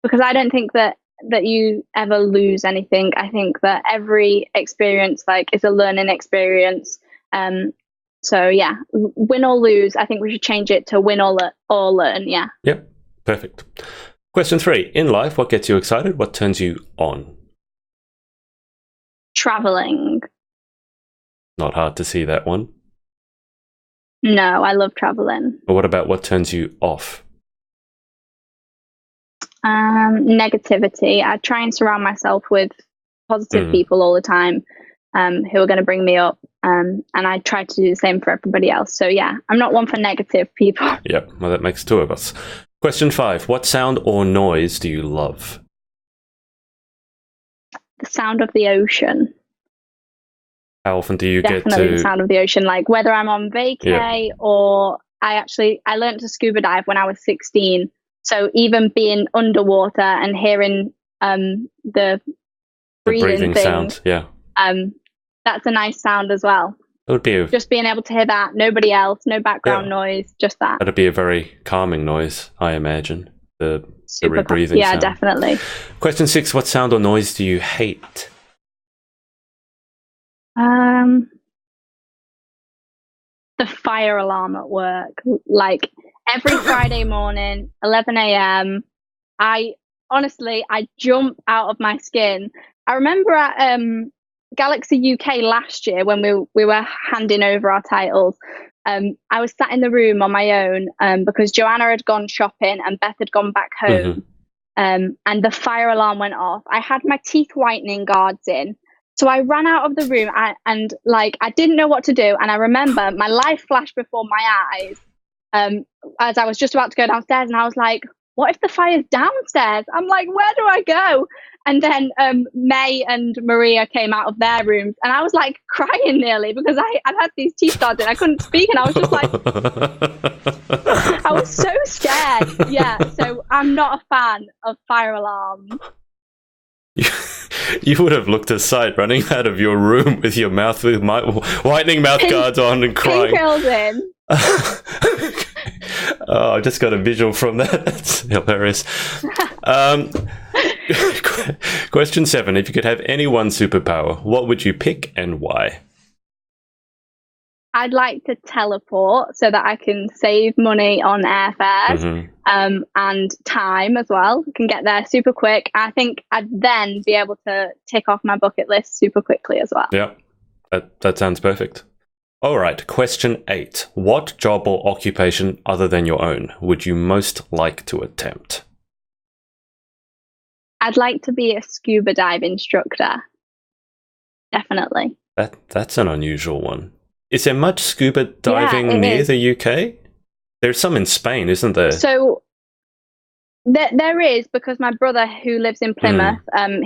because I don't think that you ever lose anything. I think that every experience, like, is a learning experience. So yeah, win or lose. I think we should change it to win or learn. Yeah. Yep. Perfect. Question 3, in life, what gets you excited? What turns you on? Traveling. Not hard to see that one. No, I love traveling. But what about what turns you off? Negativity. I try and surround myself with positive people all the time, who are going to bring me up. And I try to do the same for everybody else. So yeah, I'm not one for negative people. Yep. Well, that makes 2 of us. Question 5, what sound or noise do you love? The sound of the ocean. How often do you Definitely get to... the sound of the ocean, like whether I'm on vacay or I learned to scuba dive when I was 16. So even being underwater and hearing the breathing thing, sound, that's a nice sound as well. It would be just being able to hear that, nobody else, no background noise, just that. That'd be a very calming noise, I imagine. The breathing yeah, sound. Definitely. Question 6, what sound or noise do you hate? The fire alarm at work. Like every Friday morning, 11 a.m. I jump out of my skin. I remember at Galaxy UK last year when we were handing over our titles. I was sat in the room on my own because Joanna had gone shopping and Beth had gone back home. And the fire alarm went off. I had my teeth whitening guards in. So I ran out of the room and I didn't know what to do. And I remember my life flashed before my eyes as I was just about to go downstairs. And I was like, what if the fire's downstairs? I'm like, where do I go? And then May and Maria came out of their rooms. And I was like crying nearly because I'd had these teeth guards in. I couldn't speak. And I was just like, I was so scared. Yeah. So I'm not a fan of fire alarms. You would have looked a sight running out of your room with your mouth with whitening mouth guards on and crying. Pink in. Oh, I just got a visual from that. That's hilarious. Question 7. If you could have any one superpower, what would you pick and why? I'd like to teleport so that I can save money on airfares and time as well. I can get there super quick. I think I'd then be able to tick off my bucket list super quickly as well. Yeah, that sounds perfect. All right, question 8. What job or occupation other than your own would you most like to attempt? I'd like to be a scuba dive instructor. Definitely. That's an unusual one. Is there much scuba diving near the UK? There's some in Spain, isn't there? So there is, because my brother who lives in Plymouth,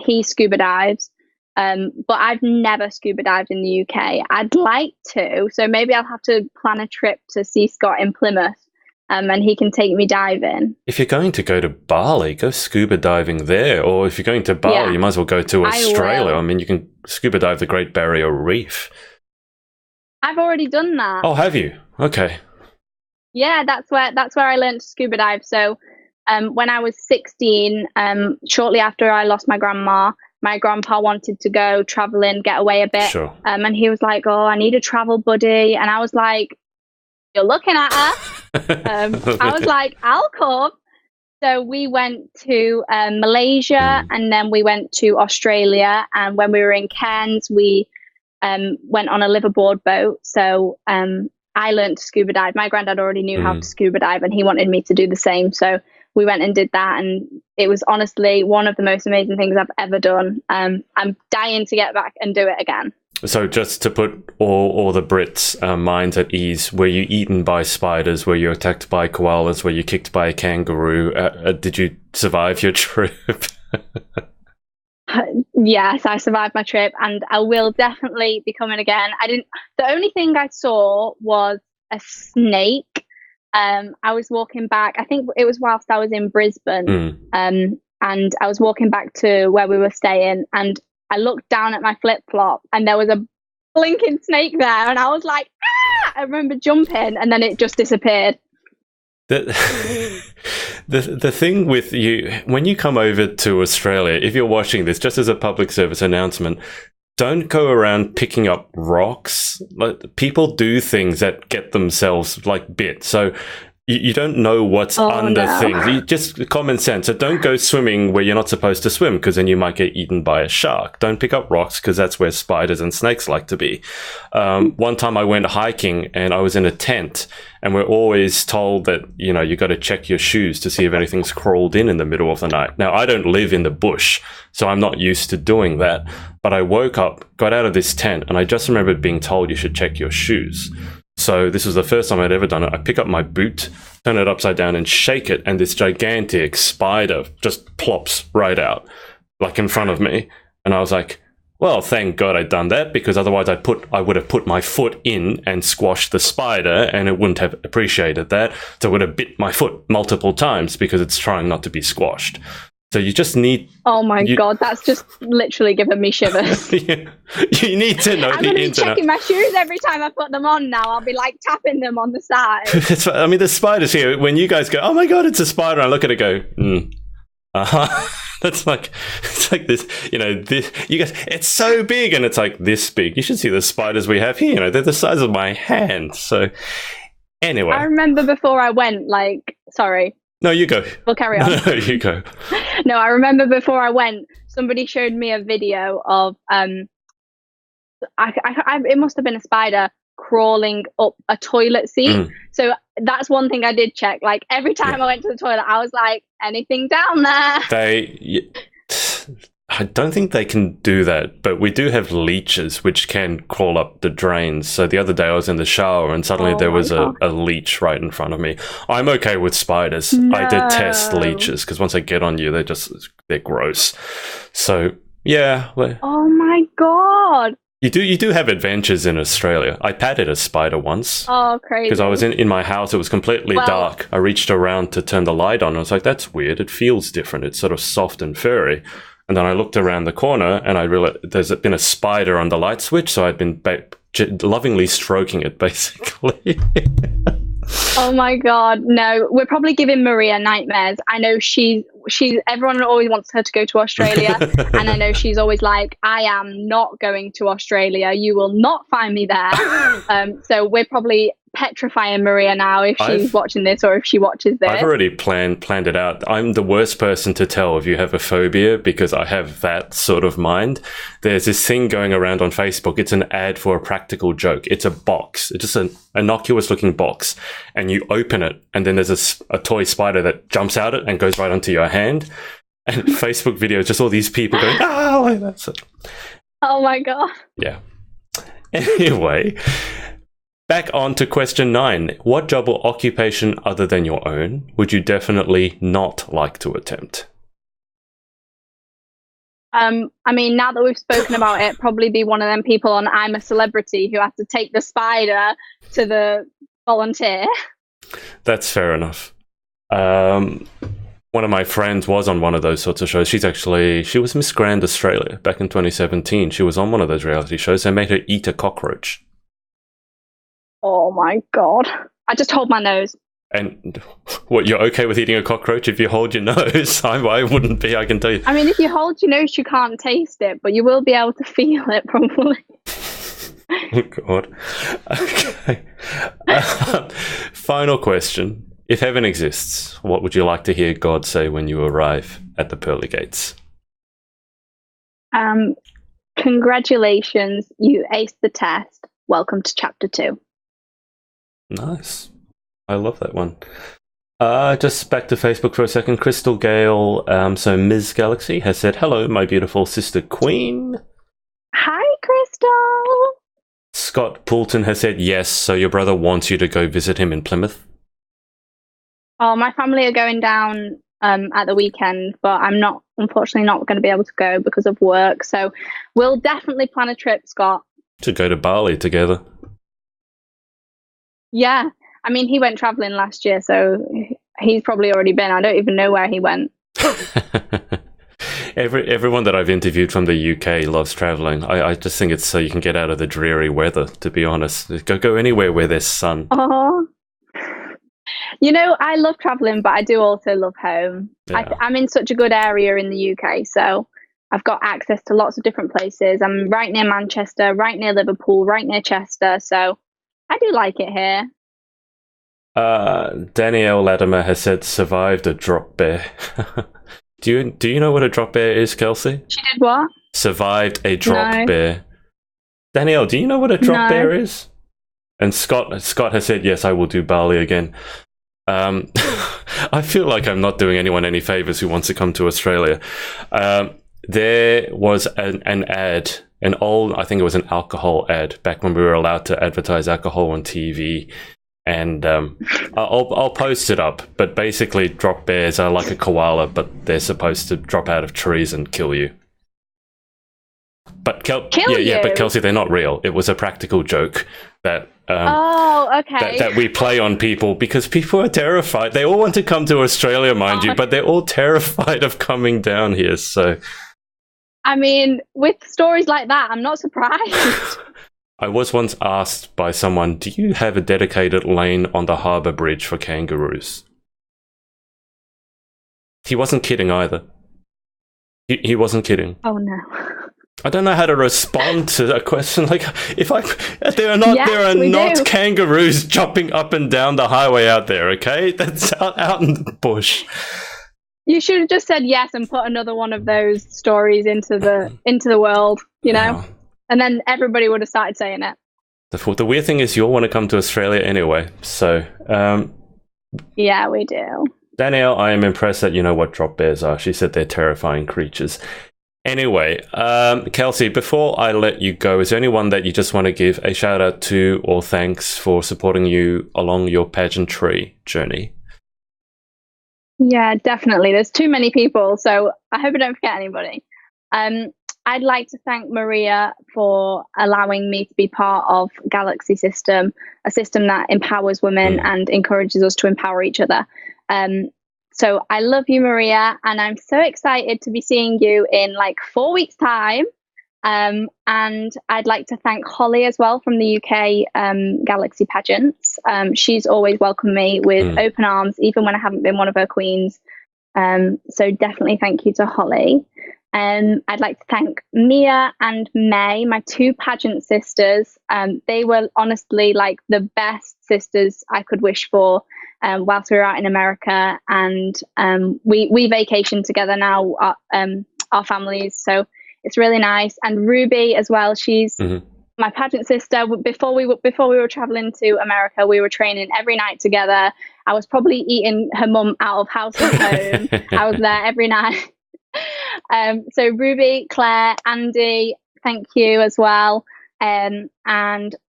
he scuba dives. But I've never scuba dived in the UK. I'd like to, so maybe I'll have to plan a trip to see Scott in Plymouth and he can take me diving. If you're going to go to Bali, go scuba diving there. Or if you're going to Bali, you might as well go to Australia. I mean, you can scuba dive the Great Barrier Reef. I've already done that. Oh, have you? Okay. Yeah, that's where I learned to scuba dive. So when I was 16, shortly after I lost my grandma, my grandpa wanted to go traveling, get away a bit. Sure. And he was like, oh, I need a travel buddy. And I was like, you're looking at her. I was like, I'll come. So we went to Malaysia, and then we went to Australia. And when we were in Cairns, we went on a liverboard boat. So I learned to scuba dive. My granddad already knew how to scuba dive, and he wanted me to do the same. So we went and did that, and it was honestly one of the most amazing things I've ever done. I'm dying to get back and do it again. So just to put all the Brits' minds at ease, were you eaten by spiders? Were you attacked by koalas? Were you kicked by a kangaroo? Did you survive your trip? Yes, I survived my trip, and I will definitely be coming again. The only thing I saw was a snake. I was walking back, I think it was whilst I was in Brisbane, and I was walking back to where we were staying, and I looked down at my flip-flop, and there was a blinking snake there, and I was like, ah! I remember jumping, and then it just disappeared. The thing with you, when you come over to Australia, if you're watching this, just as a public service announcement, don't go around picking up rocks. Like, people do things that get themselves bit. So you don't know what's under things. You just common sense. So don't go swimming where you're not supposed to swim, because then you might get eaten by a shark. Don't pick up rocks, because that's where spiders and snakes like to be. One time I went hiking and I was in a tent, and we're always told that, you got to check your shoes to see if anything's crawled in the middle of the night. Now, I don't live in the bush, so I'm not used to doing that. But I woke up, got out of this tent, and I just remembered being told you should check your shoes. So this was the first time I'd ever done it. I pick up my boot, turn it upside down and shake it, and this gigantic spider just plops right out, in front of me. And I was like, well, thank God I'd done that, because otherwise I would have put my foot in and squashed the spider, and it wouldn't have appreciated that. So it would have bit my foot multiple times because it's trying not to be squashed. So you just need... Oh my God, that's just literally given me shivers. You need to know I'm going to be checking my shoes every time I put them on now. I'll be tapping them on the side. I mean, the spiders here, when you guys go, oh my God, it's a spider, I look at it and go, It's this, this, you guys, it's so big, and it's this big. You should see the spiders we have here. They're the size of my hand. So anyway. I remember before I went, sorry. No, you go. We'll carry on. No, you go. No, I remember before I went, somebody showed me a video of it must have been a spider crawling up a toilet seat. So that's one thing I did check. Every time I went to the toilet, I was like, anything down there? I don't think they can do that, but we do have leeches which can crawl up the drains. So the other day I was in the shower and suddenly there was a leech right in front of me. I'm okay with spiders. No. I detest leeches because once they get on you, they're gross. So yeah. Oh my God. You do have adventures in Australia. I patted a spider once. Oh, crazy. Because I was in my house. It was completely dark. I reached around to turn the light on. I was like, that's weird. It feels different. It's sort of soft and furry. And then I looked around the corner and I realized there's been a spider on the light switch. So I'd been lovingly stroking it, basically. Oh my God. No, we're probably giving Maria nightmares. I know she's everyone always wants her to go to Australia. And I know she's always like, I am not going to Australia. You will not find me there. So we're probably petrifying Maria now if she's watching this or if she watches this. I've already planned it out. I'm the worst person to tell if you have a phobia because I have that sort of mind. There's this thing going around on Facebook. It's an ad for a practical joke. It's a box. It's just an innocuous looking box, and you open it and then there's a toy spider that jumps out it and goes right onto your hand. And Facebook videos, just all these people going, like that's it. Oh my God. Yeah. Anyway, back on to question 9. What job or occupation other than your own would you definitely not like to attempt? I mean, now that we've spoken about it, probably be one of them people on I'm a Celebrity who has to take the spider to the volunteer. That's fair enough. One of my friends was on one of those sorts of shows. She was Miss Grand Australia back in 2017. She was on one of those reality shows. They made her eat a cockroach. Oh my God. I just hold my nose. And what, you're okay with eating a cockroach if you hold your nose? I wouldn't be, I can tell you. I mean, if you hold your nose, you can't taste it, but you will be able to feel it probably. Oh, God. Okay. Final question. If heaven exists, what would you like to hear God say when you arrive at the pearly gates? Congratulations, you aced the test. Welcome to chapter 2. Nice. I love that one. Just back to Facebook for a second. Crystal Gale, so Ms. Galaxy has said, hello, my beautiful sister queen. Hi, Crystal. Scott Poulton has said, yes, so your brother wants you to go visit him in Plymouth. Oh, my family are going down at the weekend, but I'm unfortunately not going to be able to go because of work. So we'll definitely plan a trip, Scott. To go to Bali together. Yeah. I mean, he went traveling last year, so he's probably already been. I don't even know where he went. Everyone that I've interviewed from the UK loves traveling. I just think it's so you can get out of the dreary weather, to be honest. Go anywhere where there's sun. Oh. You know, I love traveling, but I do also love home. Yeah. I'm in such a good area in the UK, so I've got access to lots of different places. I'm right near Manchester, right near Liverpool, right near Chester, so I do like it here. Danielle Latimer has said, survived a drop bear. Do you know what a drop bear is, Kelsey? She did what? Survived a drop bear. Danielle, do you know what a drop bear is? And Scott has said, yes, I will do Bali again. I feel like I'm not doing anyone any favors who wants to come to Australia. There was an ad, I think it was an alcohol ad, back when we were allowed to advertise alcohol on TV. And I'll post it up. But basically, drop bears are like a koala, but they're supposed to drop out of trees and kill you. But kill you? But Kelsey, they're not real. It was a practical joke that okay. that we play on people because people are terrified. They all want to come to Australia, mind you, but they're all terrified of coming down here. So, I mean, with stories like that, I'm not surprised. I was once asked by someone, do you have a dedicated lane on the harbour bridge for kangaroos? He wasn't kidding either. He wasn't kidding. Oh, no. I don't know how to respond to a question like there are not kangaroos jumping up and down the highway out there, okay? That's out in the bush. You should have just said yes and put another one of those stories into the world, you know? Oh. And then everybody would have started saying it. The weird thing is you all want to come to Australia anyway, so... yeah, we do. Danielle, I am impressed that you know what drop bears are. She said they're terrifying creatures. Anyway, Kelsey, before I let you go, is there anyone that you just want to give a shout out to or thanks for supporting you along your pageantry journey? Yeah, definitely. There's too many people, so I hope I don't forget anybody. I'd like to thank Maria for allowing me to be part of Galaxy System, a system that empowers women and encourages us to empower each other. So I love you, Maria, and I'm so excited to be seeing you in like 4 weeks' time. And I'd like to thank Holly as well from the UK Galaxy Pageants. She's always welcomed me with open arms, even when I haven't been one of her queens. So definitely thank you to Holly. I'd like to thank Mia and May, my 2 pageant sisters. They were honestly like the best sisters I could wish for whilst we were out in America. And we vacation together now, our families. So it's really nice. And Ruby as well. She's my pageant sister. Before we were traveling to America, we were training every night together. I was probably eating her mum out of house and home. I was there every night. So Ruby, Claire, Andy, thank you as well. And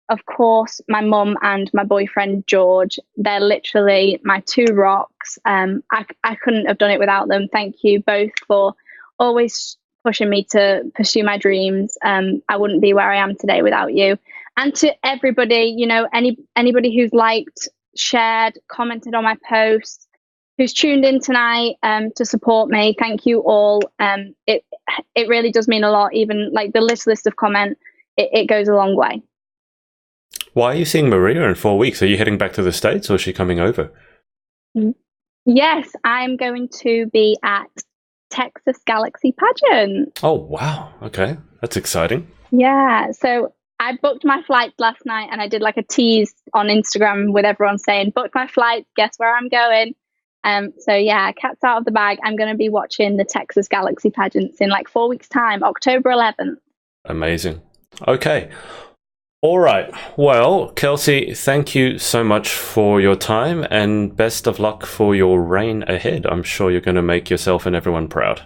of course, my mum and my boyfriend, George, they're literally my 2 rocks. I couldn't have done it without them. Thank you both for always pushing me to pursue my dreams. I wouldn't be where I am today without you. And to everybody, you know, anybody who's liked shared, commented on my posts, who's tuned in tonight to support me. Thank you all. It really does mean a lot. Even like the list of comment, it goes a long way. Why are you seeing Maria in 4 weeks? Are you heading back to the States or is she coming over? Yes, I'm going to be at Texas Galaxy Pageant. Oh, wow. Okay. That's exciting. Yeah. So I booked my flights last night and I did like a tease on Instagram with everyone saying, booked my flights, guess where I'm going? So yeah, cat's out of the bag. I'm going to be watching the Texas Galaxy Pageants in like 4 weeks' time, October 11th. Amazing. Okay. All right. Well, Kelsey, thank you so much for your time and best of luck for your reign ahead. I'm sure you're going to make yourself and everyone proud.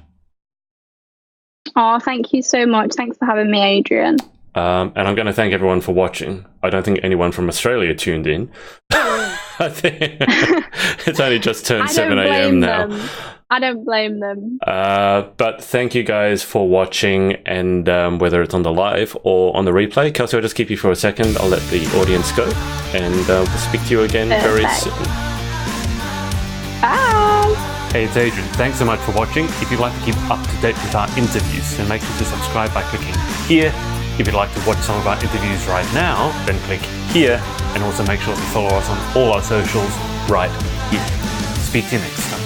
Oh, thank you so much. Thanks for having me, Adrian. And I'm going to thank everyone for watching. I don't think anyone from Australia tuned in. I think it's only just turned 7 a.m. now. I don't blame them. But thank you guys for watching, and whether it's on the live or on the replay. Kelsey, I'll just keep you for a second. I'll let the audience go, and we'll speak to you again very soon. Bye! Hey, it's Adrian. Thanks so much for watching. If you'd like to keep up to date with our interviews, then make sure to subscribe by clicking here. If you'd like to watch some of our interviews right now, then click here, and also make sure to follow us on all our socials right here. Speak to you next time.